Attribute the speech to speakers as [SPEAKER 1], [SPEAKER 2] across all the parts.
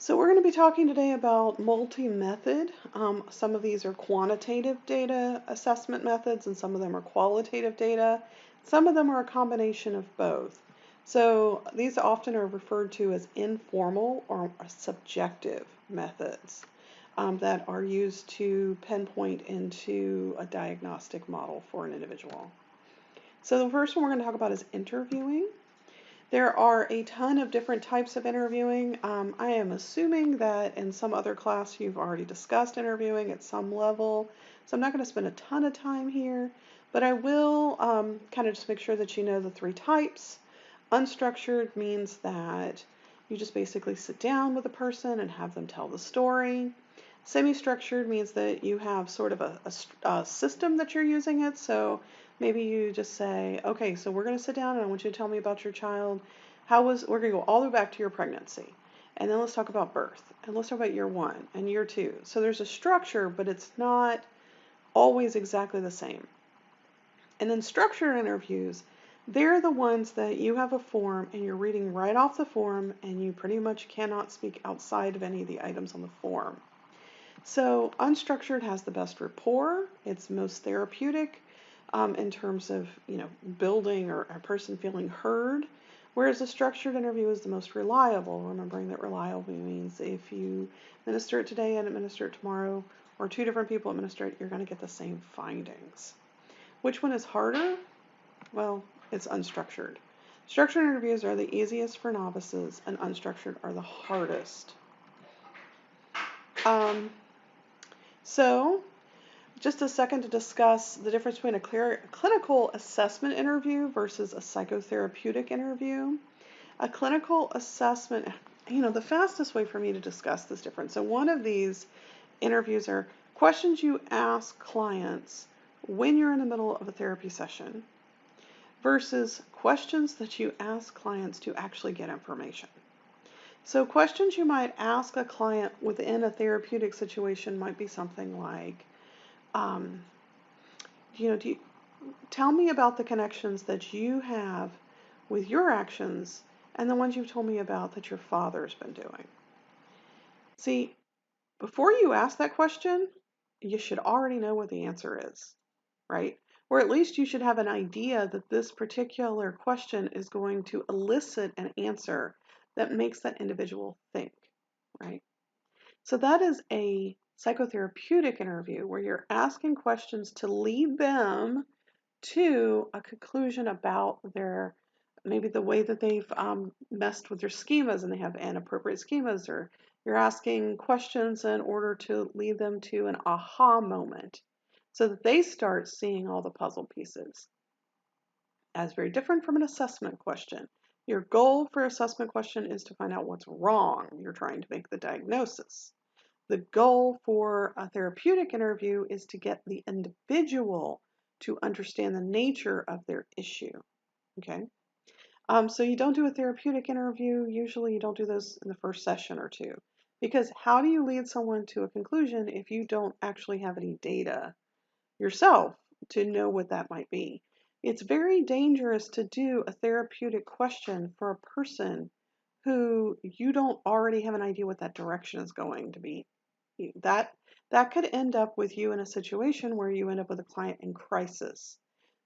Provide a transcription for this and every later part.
[SPEAKER 1] So we're going to be talking today about multi-method. Some of these are quantitative data assessment methods and some of them are qualitative data. Some of them are a combination of both. So these often are referred to as informal or subjective methods that are used to pinpoint into a diagnostic model for an individual. So the first one we're going to talk about is interviewing. There are a ton of different types of interviewing. I am assuming that in some other class you've already discussed interviewing at some level, so I'm not going to spend a ton of time here, but I will kind of just make sure that you know the three types. Unstructured means that you just basically sit down with a person and have them tell the story. Semi-structured means that you have sort of a system that you're using it. So maybe you just say, okay, so we're going to sit down and I want you to tell me about your child. We're going to go all the way back to your pregnancy. And then let's talk about birth. And let's talk about year 1 and year 2. So there's a structure, but it's not always exactly the same. And then structured interviews, they're the ones that you have a form and you're reading right off the form and you pretty much cannot speak outside of any of the items on the form. So unstructured has the best rapport. It's most therapeutic in terms of building or a person feeling heard. Whereas a structured interview is the most reliable. Remembering that reliable means if you administer it today and administer it tomorrow, or two different people administer it, you're going to get the same findings. Which one is harder? Well, it's unstructured. Structured interviews are the easiest for novices, and unstructured are the hardest. So, just a second to discuss the difference between a clinical assessment interview versus a psychotherapeutic interview. A clinical assessment, the fastest way for me to discuss this difference. So, one of these interviews are questions you ask clients when you're in the middle of a therapy session versus questions that you ask clients to actually get information. So questions you might ask a client within a therapeutic situation might be something like, tell me about the connections that you have with your actions and the ones you've told me about that your father's been doing. See, before you ask that question, you should already know what the answer is, right? Or at least you should have an idea that this particular question is going to elicit an answer that makes that individual think, right? So that is a psychotherapeutic interview where you're asking questions to lead them to a conclusion about maybe the way that they've messed with their schemas and they have inappropriate schemas, or you're asking questions in order to lead them to an aha moment so that they start seeing all the puzzle pieces. As very different from an assessment question. Your goal for assessment question is to find out what's wrong. You're trying to make the diagnosis. The goal for a therapeutic interview is to get the individual to understand the nature of their issue. Okay? So you don't do a therapeutic interview. Usually you don't do those in the first session or two. Because how do you lead someone to a conclusion if you don't actually have any data yourself to know what that might be? It's very dangerous to do a therapeutic question for a person who you don't already have an idea what that direction is going to be. That could end up with you in a situation where you end up with a client in crisis.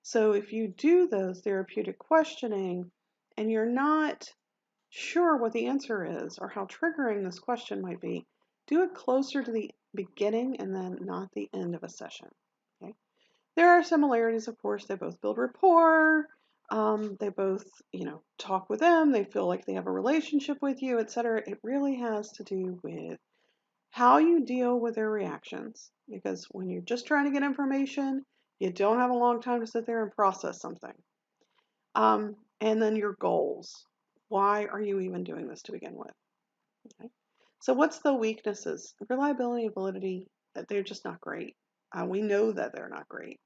[SPEAKER 1] So if you do those therapeutic questioning and you're not sure what the answer is or how triggering this question might be, do it closer to the beginning and then not the end of a session. Okay? There are similarities, of course. They both build rapport. They both, talk with them. They feel like they have a relationship with you, etc. It really has to do with how you deal with their reactions. Because when you're just trying to get information, you don't have a long time to sit there and process something. And then your goals. Why are you even doing this to begin with? Okay. So what's the weaknesses? Reliability and validity, they're just not great. We know that they're not great.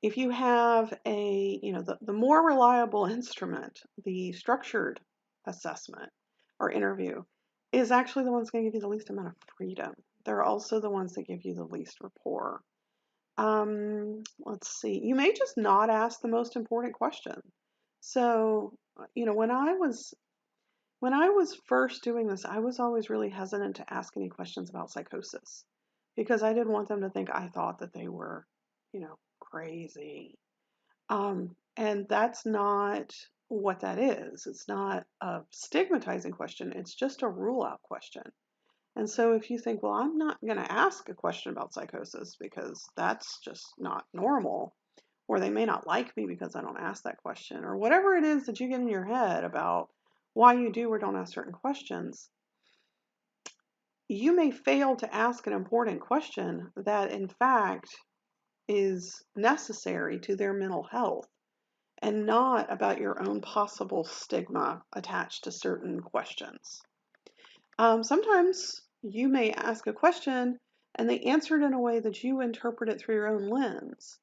[SPEAKER 1] If you have the more reliable instrument, the structured assessment or interview, is actually the ones going to give you the least amount of freedom. They're also the ones that give you the least rapport. Let's see. You may just not ask the most important question. So, when I was When I was first doing this, I was always really hesitant to ask any questions about psychosis because I didn't want them to think I thought that they were, crazy. And that's not what that is. It's not a stigmatizing question, it's just a rule out question. And so if you think, well, I'm not going to ask a question about psychosis because that's just not normal, or they may not like me because I don't ask that question, or whatever it is that you get in your head about why you do or don't ask certain questions, you may fail to ask an important question that in fact is necessary to their mental health and not about your own possible stigma attached to certain questions. Sometimes you may ask a question and they answer it in a way that you interpret it through your own lens.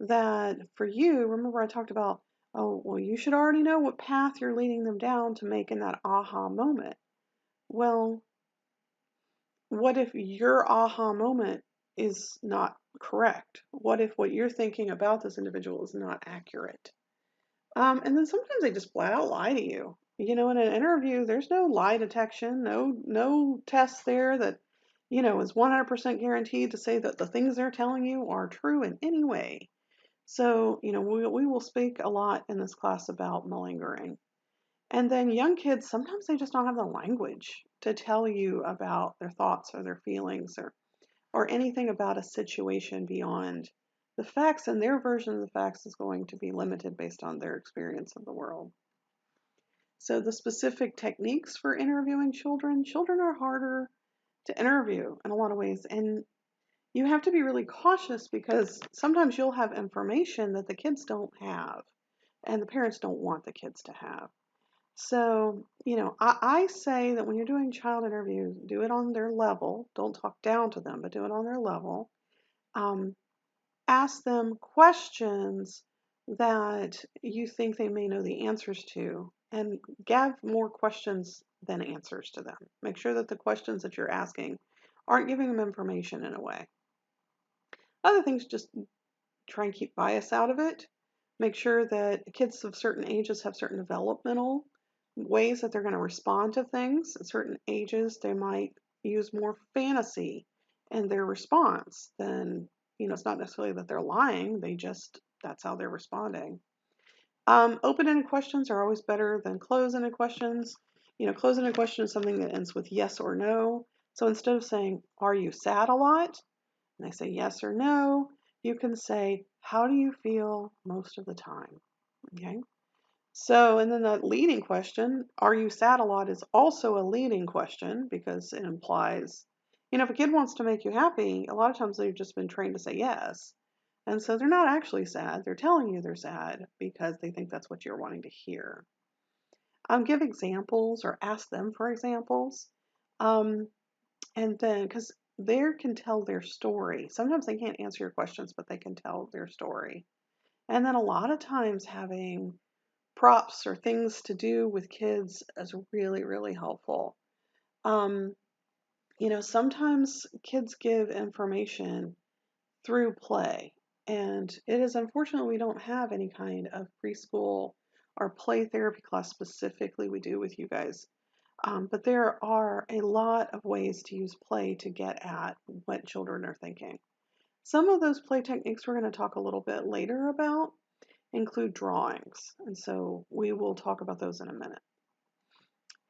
[SPEAKER 1] That for you, remember I talked about, oh, well, you should already know what path you're leading them down to make in that aha moment. Well, what if your aha moment is not correct? What if what you're thinking about this individual is not accurate? And then sometimes they just flat out lie to you. In an interview, there's no lie detection, no test there that, is 100% guaranteed to say that the things they're telling you are true in any way. So, we will speak a lot in this class about malingering. And then young kids, sometimes they just don't have the language to tell you about their thoughts or their feelings or anything about a situation beyond the facts, and their version of the facts is going to be limited based on their experience of the world. So the specific techniques for interviewing children are harder to interview in a lot of ways. And you have to be really cautious because sometimes you'll have information that the kids don't have and the parents don't want the kids to have. So, I say that when you're doing child interviews, do it on their level. Don't talk down to them, but do it on their level. Um, Ask them questions that you think they may know the answers to, and give more questions than answers to them. Make sure that the questions that you're asking aren't giving them information in a way. Other things, just try and keep bias out of it. Make sure that kids of certain ages have certain developmental ways that they're going to respond to things. At certain ages, they might use more fantasy in their response than, it's not necessarily that they're lying, that's how they're responding. Open-ended questions are always better than closed-ended questions. Closed-ended question is something that ends with yes or no. So instead of saying, are you sad a lot? And they say yes or no, you can say, how do you feel most of the time? Okay. So, and then that leading question, are you sad a lot, is also a leading question because it implies, if a kid wants to make you happy, a lot of times they've just been trained to say yes. And so they're not actually sad. They're telling you they're sad because they think that's what you're wanting to hear. Give examples or ask them for examples. And then, because they can tell their story. Sometimes they can't answer your questions, but they can tell their story. And then a lot of times having props or things to do with kids is really, really helpful. Sometimes kids give information through play, and it is unfortunate we don't have any kind of preschool or play therapy class specifically. We do with you guys. But there are a lot of ways to use play to get at what children are thinking. Some of those play techniques we're going to talk a little bit later about include drawings, and so we will talk about those in a minute.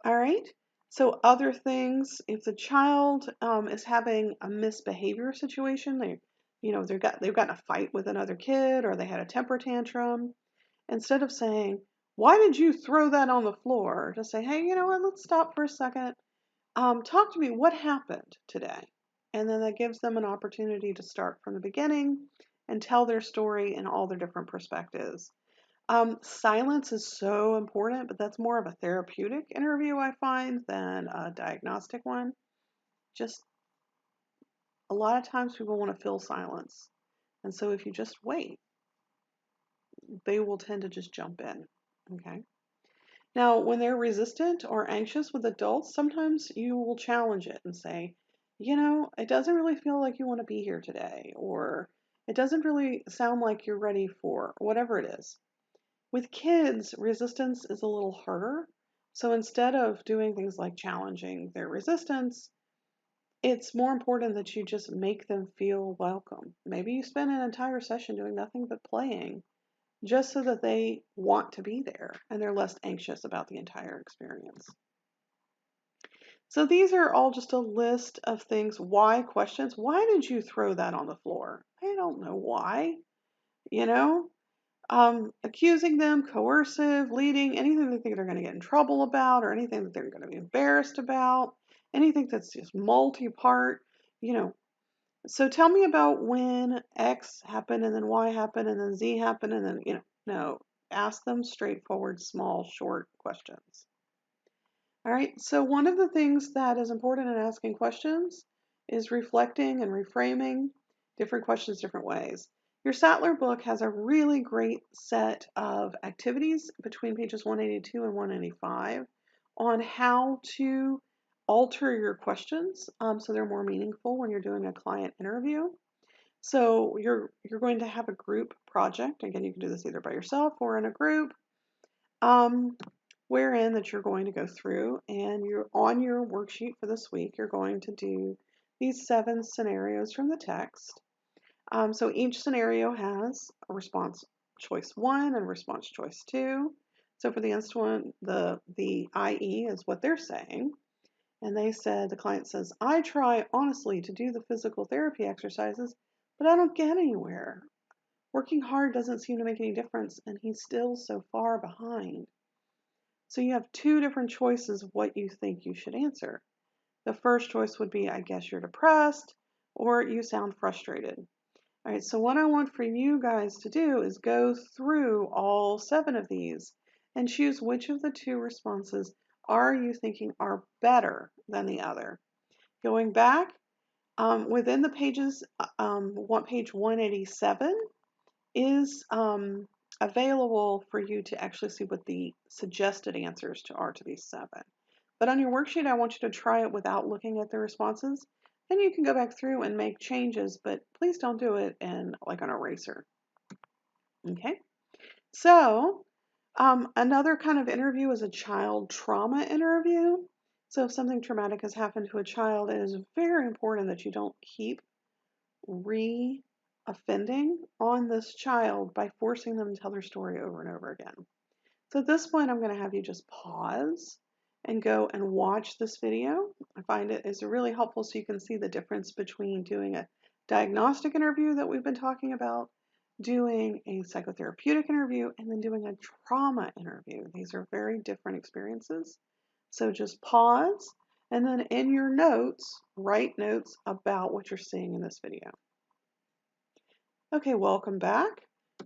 [SPEAKER 1] All right. So other things, if the child is having a misbehavior situation, they've gotten a fight with another kid or they had a temper tantrum, instead of saying, why did you throw that on the floor? Just say, hey, you know what, let's stop for a second. Talk to me, what happened today? And then that gives them an opportunity to start from the beginning and tell their story in all their different perspectives. Silence is so important, but that's more of a therapeutic interview, I find, than a diagnostic one. Just a lot of times people want to fill silence. And so if you just wait, they will tend to just jump in. Okay. Now, when they're resistant or anxious with adults, sometimes you will challenge it and say, it doesn't really feel like you want to be here today, or it doesn't really sound like you're ready for whatever it is. With kids, resistance is a little harder. So instead of doing things like challenging their resistance, it's more important that you just make them feel welcome. Maybe you spend an entire session doing nothing but playing just so that they want to be there and they're less anxious about the entire experience. So these are all just a list of things. Why questions? Why did you throw that on the floor? I don't know why. You know, accusing them, coercive, leading, anything they think they're going to get in trouble about, or anything that they're going to be embarrassed about, anything that's just multi-part, you know. So tell me about when X happened and then Y happened and then Z happened and then, no, ask them straightforward, small, short questions. All right, so one of the things that is important in asking questions is reflecting and reframing different questions different ways. Your Sattler book has a really great set of activities between pages 182 and 185 on how to alter your questions so they're more meaningful when you're doing a client interview. So you're going to have a group project. Again, you can do this either by yourself or in a group. Wherein that you're going to go through, and you're on your worksheet for this week, you're going to do these 7 scenarios from the text. So each scenario has a response choice 1 and response choice 2. So for the instance one, the IE is what they're saying. And they said, the client says, I try honestly to do the physical therapy exercises, but I don't get anywhere. Working hard doesn't seem to make any difference, and he's still so far behind. So you have 2 different choices of what you think you should answer. The first choice would be, I guess you're depressed, or you sound frustrated. All right, so what I want for you guys to do is go through all 7 of these and choose which of the 2 responses are you thinking are better than the other. Going back, within the pages, page 187 is available for you to actually see what the suggested answers are to these 7. But on your worksheet, I want you to try it without looking at the responses. Then you can go back through and make changes, but please don't do it in like an eraser. Okay? So another kind of interview is a child trauma interview. So if something traumatic has happened to a child, it is very important that you don't keep re-offending on this child by forcing them to tell their story over and over again. So at this point, I'm going to have you just pause and go and watch this video. I find it is really helpful so you can see the difference between doing a diagnostic interview that we've been talking about, doing a psychotherapeutic interview, and then doing a trauma interview. These are very different experiences. So just pause, and then in your notes, write notes about what you're seeing in this video. Okay, welcome back.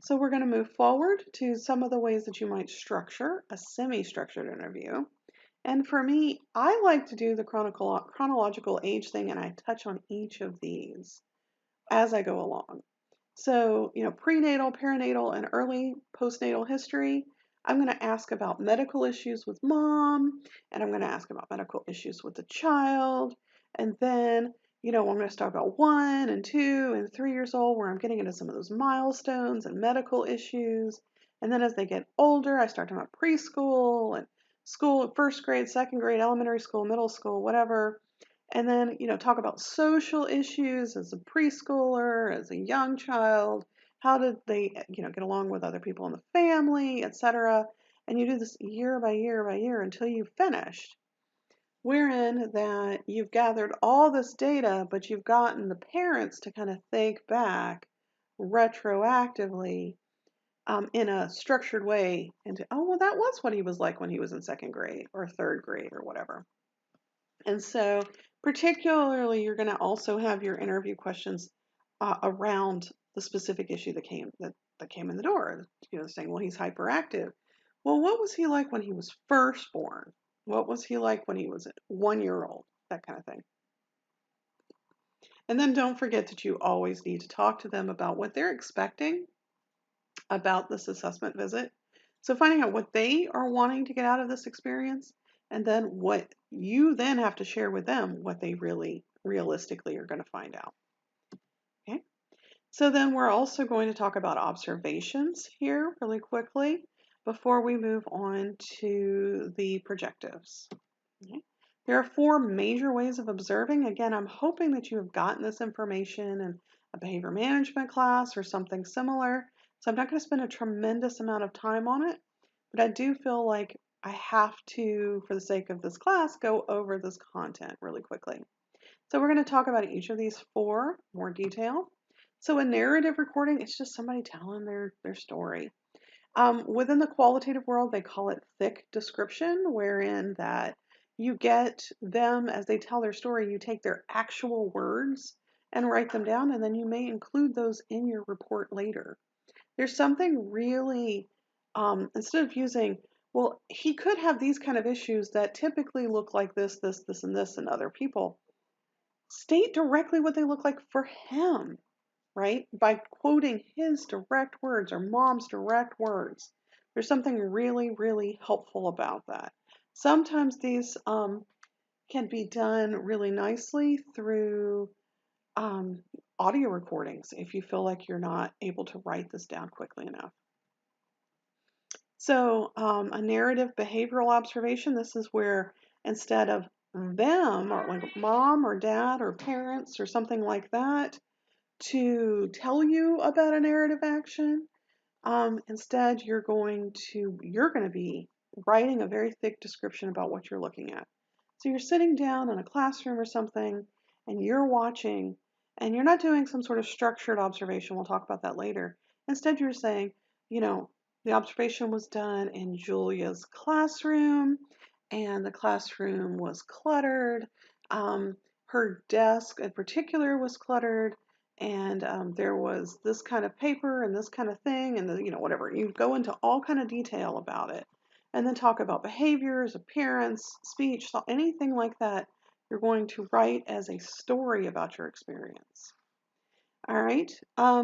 [SPEAKER 1] So we're going to move forward to some of the ways that you might structure a semi-structured interview. And for me, I like to do the chronological age thing, and I touch on each of these as I go along. So, prenatal, perinatal, and early postnatal history. I'm going to ask about medical issues with mom, and I'm going to ask about medical issues with the child. And then, I'm going to start about 1 and 2 and 3 years old, where I'm getting into some of those milestones and medical issues. And then as they get older, I start talking about preschool and school, first grade, second grade, elementary school, middle school, whatever. And then, talk about social issues as a preschooler, as a young child. How did they, get along with other people in the family, etc. And you do this year by year by year until you've finished. Wherein that you've gathered all this data, but you've gotten the parents to kind of think back retroactively in a structured way into, oh, well, that was what he was like when he was in second grade or third grade or whatever. And so particularly, you're going to also have your interview questions around the specific issue that came in the door. Saying, well, he's hyperactive. Well, what was he like when he was first born? What was he like when he was 1 year old? That kind of thing. And then don't forget that you always need to talk to them about what they're expecting about this assessment visit. So finding out what they are wanting to get out of this experience, and then what you then have to share with them what they really realistically are going to find out. Okay. So then we're also going to talk about observations here really quickly. before we move on to the projectives. Okay. There are 4 major ways of observing. Again, I'm hoping that you have gotten this information in a behavior management class or something similar. So I'm not going to spend a tremendous amount of time on it, but I do feel like I have to, for the sake of this class, go over this content really quickly. So we're going to talk about each of these 4 more detail. So a narrative recording, it's just somebody telling their story. Within the qualitative world, they call it thick description, wherein that you get them, as they tell their story, you take their actual words and write them down, and then you may include those in your report later. There's something really, instead of using, well, he could have these kind of issues that typically look like this, and this in other people. State directly what they look like for him, right? By quoting his direct words or mom's direct words. There's something really, really helpful about that. Sometimes these can be done really nicely through audio recordings if you feel like you're not able to write this down quickly enough. So a narrative behavioral observation, this is where instead of them or like mom or dad or parents or something like that to tell you about a narrative action, instead you're going to be writing a very thick description about what you're looking at. So you're sitting down in a classroom or something and you're watching and you're not doing some sort of structured observation. We'll talk about that later. Instead you're saying, you know, the observation was done in Julia's classroom and the classroom was cluttered. Her desk in particular was cluttered and there was this kind of paper and this kind of thing and whatever. You go into all kind of detail about it and then talk about behaviors, appearance, speech, anything like that. You're going to write as a story about your experience. All right,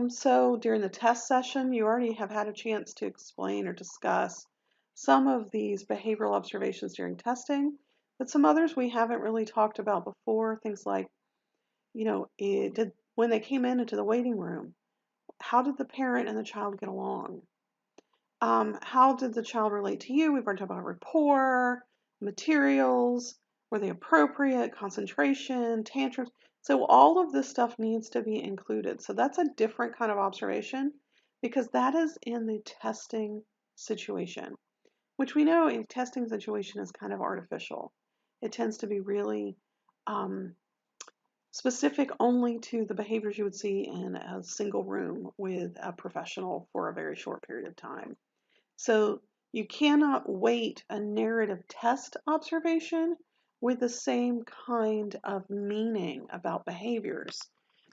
[SPEAKER 1] so during the test session, you already have had a chance to explain or discuss some of these behavioral observations during testing, but some others we haven't really talked about before, things like, when they came into the waiting room, how did the parent and the child get along? How did the child relate to you? We've already talked about rapport, materials, were they appropriate, concentration, tantrums. So all of this stuff needs to be included. So that's a different kind of observation because that is in the testing situation, which we know a testing situation is kind of artificial. It tends to be really specific only to the behaviors you would see in a single room with a professional for a very short period of time. So you cannot weight a narrative test observation with the same kind of meaning about behaviors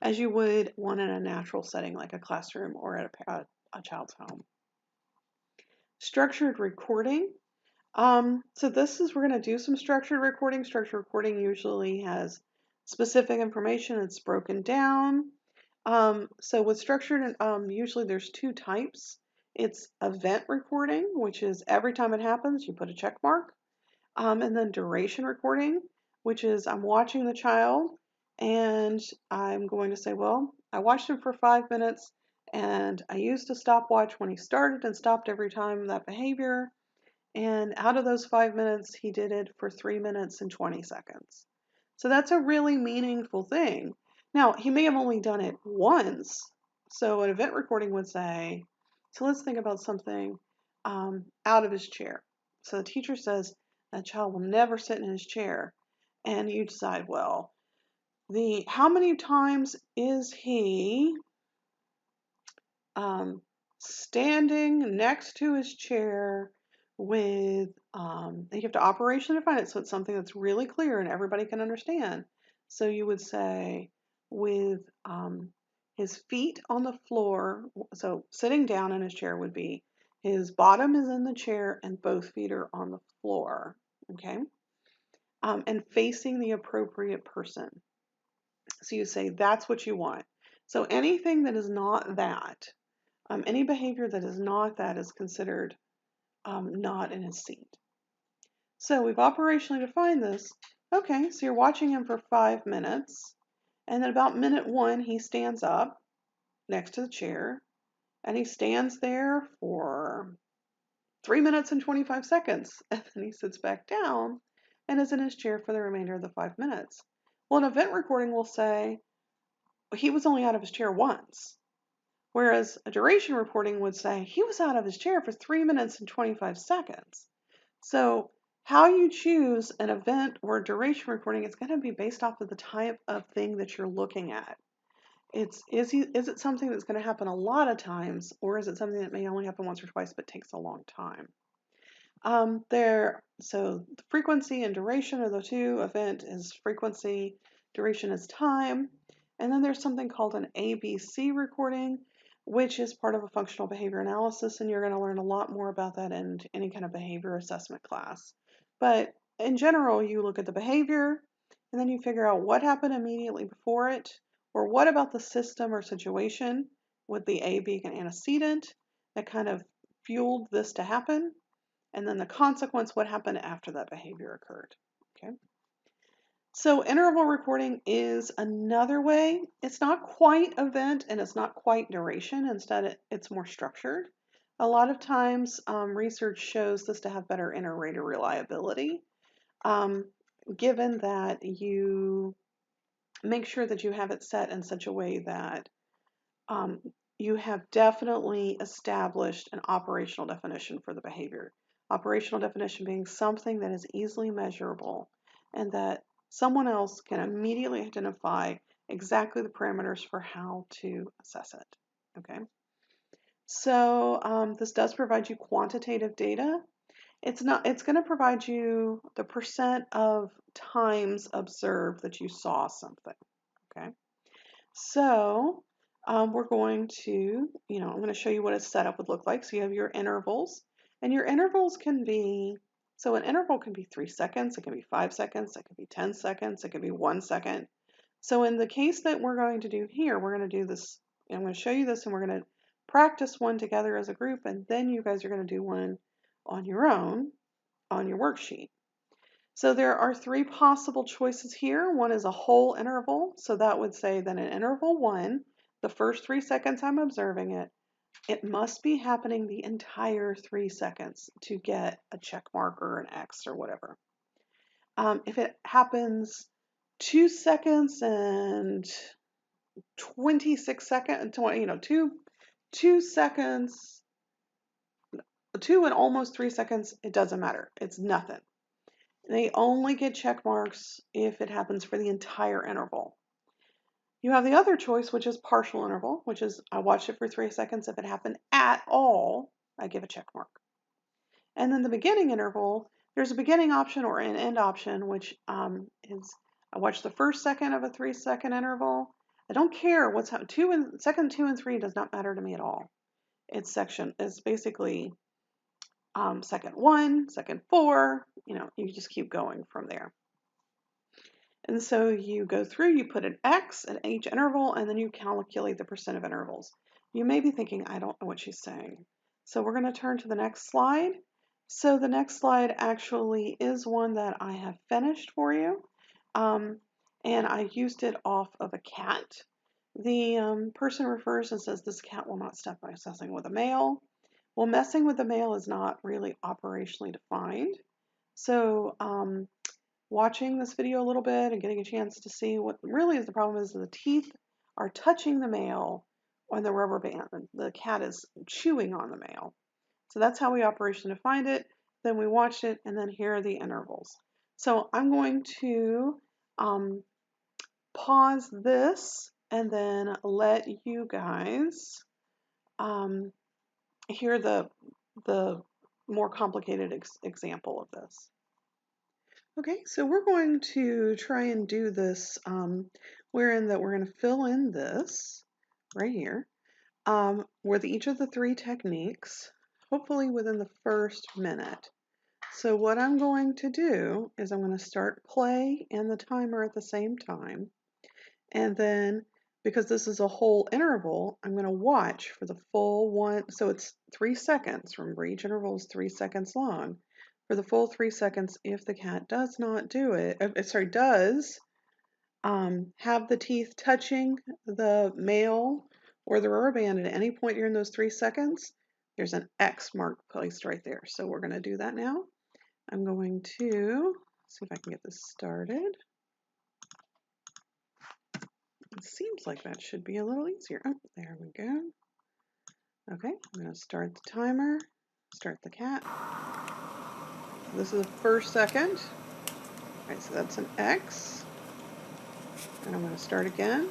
[SPEAKER 1] as you would one in a natural setting like a classroom or at a child's home. Structured recording. So this is, we're going to do some structured recording. Structured recording usually has specific information. It's broken down. So with structured, usually there's 2 types. It's event recording, which is every time it happens, you put a check mark. And then duration recording, which is I'm watching the child and I'm going to say, well, I watched him for 5 minutes and I used a stopwatch when he started and stopped every time that behavior. And out of those 5 minutes, he did it for 3 minutes and 20 seconds. So that's a really meaningful thing. Now, he may have only done it once. So an event recording would say, so let's think about something out of his chair. So the teacher says that child will never sit in his chair. And you decide, well, how many times is he standing next to his chair with, you have to operationally define it so it's something that's really clear and everybody can understand. So you would say with his feet on the floor, so sitting down in his chair would be his bottom is in the chair and both feet are on the floor, okay? And facing the appropriate person. So you say that's what you want. So anything that is not that, any behavior that is not that is considered not in his seat. So we've operationally defined this. Okay, so you're watching him for 5 minutes, and then about minute 1, he stands up next to the chair, and he stands there for 3 minutes and 25 seconds. And then he sits back down and is in his chair for the remainder of the 5 minutes. Well, an event recording will say he was only out of his chair once. Whereas a duration reporting would say he was out of his chair for 3 minutes and 25 seconds. So how you choose an event or a duration recording is going to be based off of the type of thing that you're looking at. Is it something that's going to happen a lot of times, or is it something that may only happen once or twice but takes a long time? So the frequency and duration are the two. Event is frequency, duration is time. And then there's something called an ABC recording, which is part of a functional behavior analysis, and you're going to learn a lot more about that in any kind of behavior assessment class. But in general, you look at the behavior, and then you figure out what happened immediately before it, or what about the system or situation, with the A being an antecedent that kind of fueled this to happen, and then the consequence, what happened after that behavior occurred. Okay. So interval recording is another way. It's not quite event and it's not quite duration. Instead, it's more structured. A lot of times, research shows this to have better inter-rater reliability, given that you make sure that you have it set in such a way that you have definitely established an operational definition for the behavior. Operational definition being something that is easily measurable and that someone else can immediately identify exactly the parameters for how to assess it. Okay. So this does provide you quantitative data. It's going to provide you the percent of times observed that you saw something. Okay. So we're going to, I'm going to show you what a setup would look like. So you have your intervals, and your intervals can be, so an interval can be 3 seconds, it can be 5 seconds, it can be 10 seconds, it can be 1 second. So in the case that we're going to do here, we're going to do this, I'm going to show you this, and we're going to practice one together as a group, and then you guys are going to do one on your own on your worksheet. So there are 3 possible choices here. One is a whole interval. So that would say that in interval 1, the first 3 seconds I'm observing it, it must be happening the entire 3 seconds to get a check mark or an X or whatever. If it happens 2 seconds and 26 seconds, 2 seconds, 2 and almost 3 seconds, it doesn't matter. It's nothing. They only get check marks if it happens for the entire interval. You have the other choice, which is partial interval, which is I watched it for 3 seconds. If it happened at all, I give a check mark. And then the beginning interval, there's a beginning option or an end option, which is I watched the first second of a 3-second interval. I don't care what's happening. Second 2 and 3 does not matter to me at all. It's basically second 1, second 4, you just keep going from there. And so you go through, you put an X at each interval, and then you calculate the percent of intervals. You may be thinking, I don't know what she's saying. So we're going to turn to the next slide. So the next slide actually is one that I have finished for you. And I used it off of a cat. The person refers and says, this cat will not stop messing with a male. Well, messing with the male is not really operationally defined. So watching this video a little bit and getting a chance to see what really is the problem is the teeth are touching the male on the rubber band. The cat is chewing on the male. So that's how we operationally defined it. Then we watched it, and then here are the intervals. So I'm going to pause this and then let you guys hear the more complicated example of this. Okay, so we're going to try and do this wherein that we're going to fill in this right here with each of the 3 techniques, hopefully within the first minute. So what I'm going to do is I'm going to start play and the timer at the same time. And then, because this is a whole interval, I'm going to watch for the full one. So it's 3 seconds. Remember, each interval is 3 seconds long. For the full 3 seconds, if the cat does not do it, does have the teeth touching the male or the rubber band at any point during those 3 seconds, There's an X mark placed right there. So we're going to do that now. I'm going to see if I can get this started. It seems like that should be a little easier. Oh, there we go. Okay, I'm going to start the timer, start the cat. So this is the first second. All right, so that's an X. And I'm going to start again.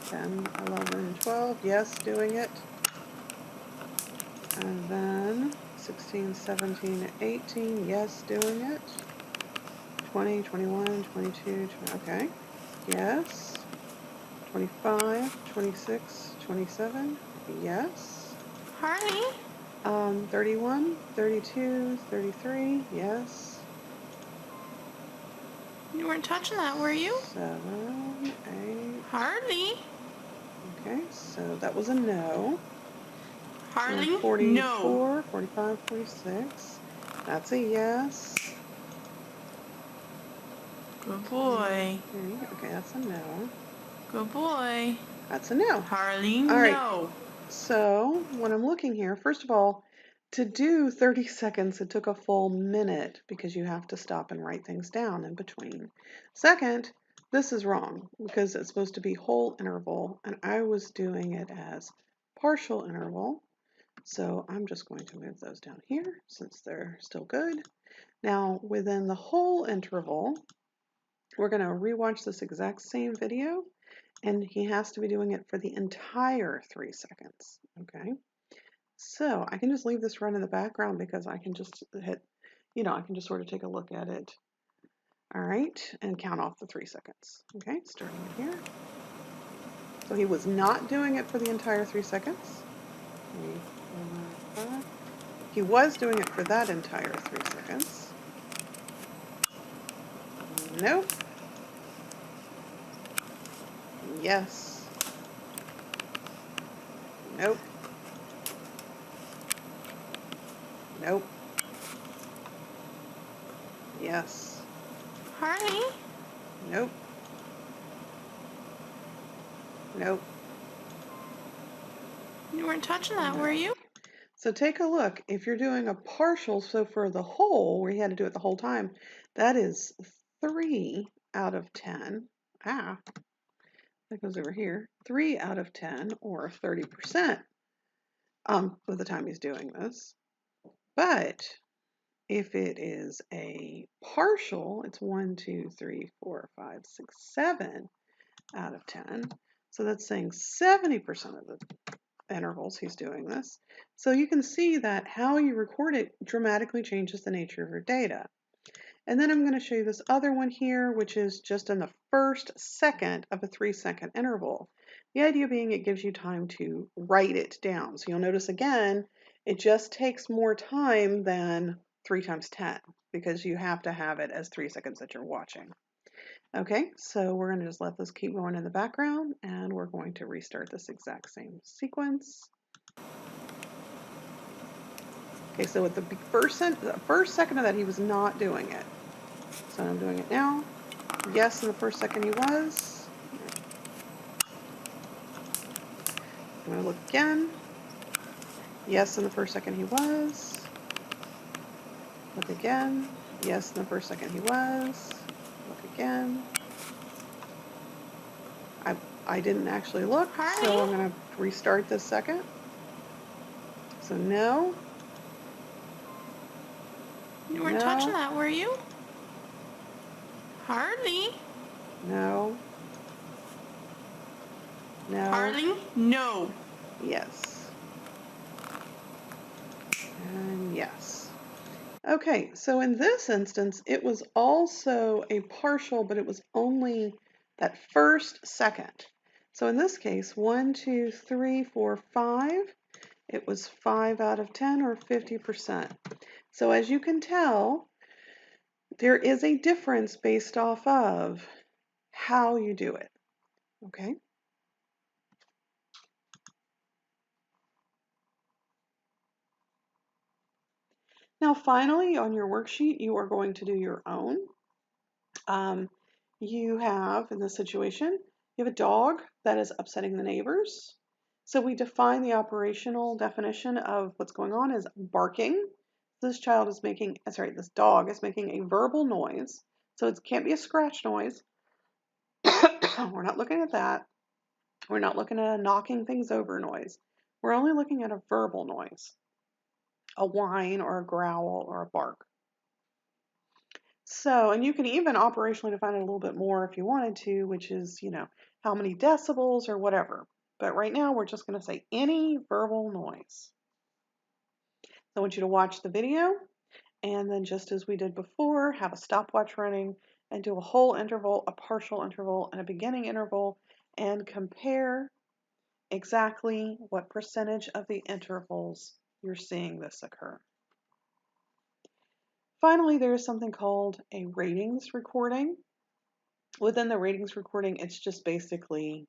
[SPEAKER 1] 10, 11, 12, yes, doing it. And then 16, 17, 18, yes, doing it. 20, 21, 22, 20, okay, yes. 25, 26, 27, yes.
[SPEAKER 2] Harley?
[SPEAKER 1] 31, 32, 33, yes.
[SPEAKER 2] You weren't touching that, were you?
[SPEAKER 1] 7, 8.
[SPEAKER 2] Harley?
[SPEAKER 1] Okay, so that was a no.
[SPEAKER 2] Harley?
[SPEAKER 1] 44,
[SPEAKER 2] No.
[SPEAKER 1] 45, 46. That's a yes.
[SPEAKER 2] Good boy.
[SPEAKER 1] Okay, that's a no.
[SPEAKER 2] Good boy.
[SPEAKER 1] That's a no.
[SPEAKER 2] Harley,
[SPEAKER 1] All right,
[SPEAKER 2] no.
[SPEAKER 1] so when I'm looking here, first of all, to do 30 seconds, it took a full minute because you have to stop and write things down in between. Second, this is wrong because it's supposed to be whole interval, and I was doing it as partial interval. So I'm just going to move those down here since they're still good. Now, within the whole interval, we're going to rewatch this exact same video, and he has to be doing it for the entire 3 seconds. Okay, so I can just leave this run in the background because I can just hit, I can just sort of take a look at it. All right, and count off the 3 seconds. Okay, starting it here. So he was not doing it for the entire 3 seconds. 3, 4, 5. He was doing it for that entire 3 seconds. Nope. Yes. Nope. Nope. Yes.
[SPEAKER 2] Harley?
[SPEAKER 1] Nope. Nope.
[SPEAKER 2] You weren't touching that,
[SPEAKER 1] No.
[SPEAKER 2] were you?
[SPEAKER 1] So take a look. If you're doing a partial, so for the whole, where you had to do it the whole time, that is 3 out of 10. Ah, that goes over here. 3 out of 10, or 30%, of the time he's doing this. But if it is a partial, it's 1, 2, 3, 4, 5, 6, 7 out of 10. So that's saying 70% of the intervals he's doing this. So you can see that how you record it dramatically changes the nature of your data. And then I'm going to show you this other one here, which is just in the first second of a 3-second interval. The idea being it gives you time to write it down. So you'll notice again, it just takes more time than 3 times 10 because you have to have it as 3 seconds that you're watching. Okay, so we're going to just let this keep going in the background, and we're going to restart this exact same sequence. Okay, so at the first second of that, he was not doing it. So I'm doing it now. Yes, in the first second he was. I'm going to look again. Yes, in the first second he was. Look again. Yes, in the first second he was. Look again. I didn't actually look, so I'm going to restart this second. So no.
[SPEAKER 2] You weren't touching that, were you? Harley?
[SPEAKER 1] No. No.
[SPEAKER 2] Harley? No.
[SPEAKER 1] Yes. And yes. Okay, so in this instance, it was also a partial, but it was only that first second. So in this case, 1, 2, 3, 4, 5, it was 5 out of 10, or 50%. So as you can tell, there is a difference based off of how you do it. Okay? Now finally, on your worksheet, you are going to do your own. You have, in this situation, you have a dog that is upsetting the neighbors. So we define the operational definition of what's going on as barking. This child is making, sorry, this dog is making a verbal noise. So it can't be a scratch noise. We're not looking at that. We're not looking at a knocking things over noise. We're only looking at a verbal noise, a whine or a growl or a bark. So, and you can even operationally define it a little bit more if you wanted to, which is, how many decibels or whatever. But right now we're just going to say any verbal noise. I want you to watch the video, and then just as we did before, have a stopwatch running and do a whole interval, a partial interval, and a beginning interval, and compare exactly what percentage of the intervals you're seeing this occur. Finally, there is something called a ratings recording. Within the ratings recording, it's just basically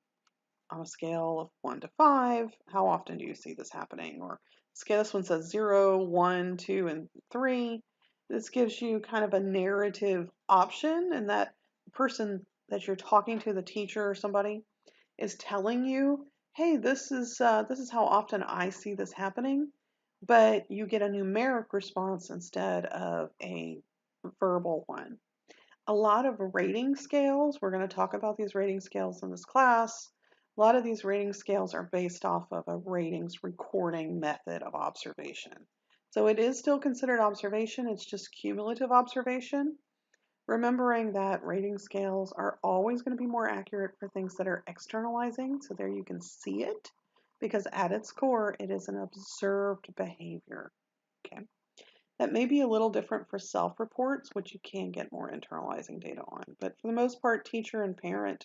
[SPEAKER 1] on a scale of 1 to 5, how often do you see this happening? Or this one says 0, 1, 2, and 3. This gives you kind of a narrative option, and that person that you're talking to, the teacher or somebody, is telling you, hey, this is how often I see this happening, but you get a numeric response instead of a verbal one. A lot of rating scales, we're going to talk about these rating scales in this class. A lot of these rating scales are based off of a ratings recording method of observation. So it is still considered observation, it's just cumulative observation. Remembering that rating scales are always going to be more accurate for things that are externalizing, so there you can see it, because at its core, it is an observed behavior. Okay. That may be a little different for self-reports, which you can get more internalizing data on. But for the most part, teacher and parent,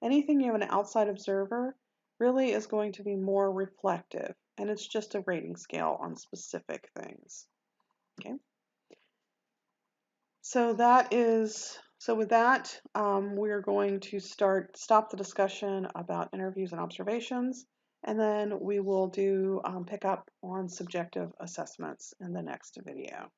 [SPEAKER 1] anything you have an outside observer really is going to be more reflective, and it's just a rating scale on specific things. Okay. So with that, we're going to stop the discussion about interviews and observations, and then we will pick up on subjective assessments in the next video.